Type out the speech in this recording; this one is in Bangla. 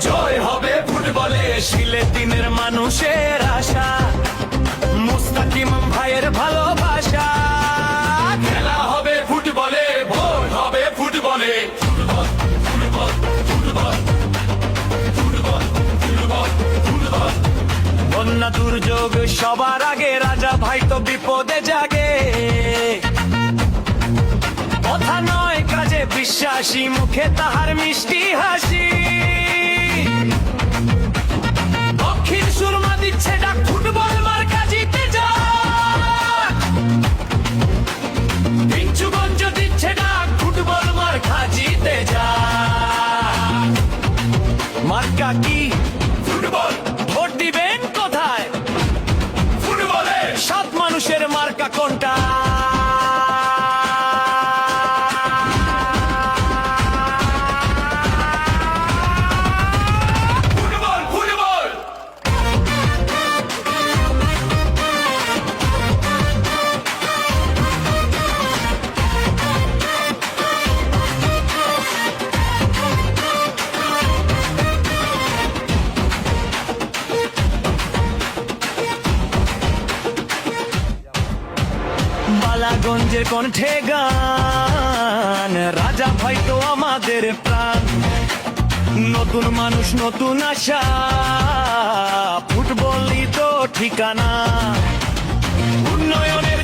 জয় হবে ফুটবলে। সিলেটিনের মানুষের আশা, মুস্তাকিম ভাইয়ের ভালোবাসা। খেলা হবে ফুটবলে, ভোট হবে ফুটবলে। Football football football football football football. বন্যা দুর্যোগ সবার আগে, রাজা ভাই তো বিপদে জাগে। কথা নয় কাজে বিশ্বাসী, মুখে তাহার মিষ্টি হাসি। দক্ষিণ সুরমা দিচ্ছে ডাক, ফুটবল মার্কা জিতে যাক। পিঞ্চুগঞ্জ দিচ্ছে ডাক, ফুটবল মার্কা জিতে যাক। মার্কা কি? ফুটবল। ভোট দিবেন কোথায়? ফুটবলে। সব মানুষের মার্কা কোনটা? বালাগঞ্জের কণ্ঠে গান, রাজা ভাই তো আমাদের প্রাণ। নতুন মানুষ নতুন আশা, ফুটবলই তো ঠিকানা। উন্নয়নের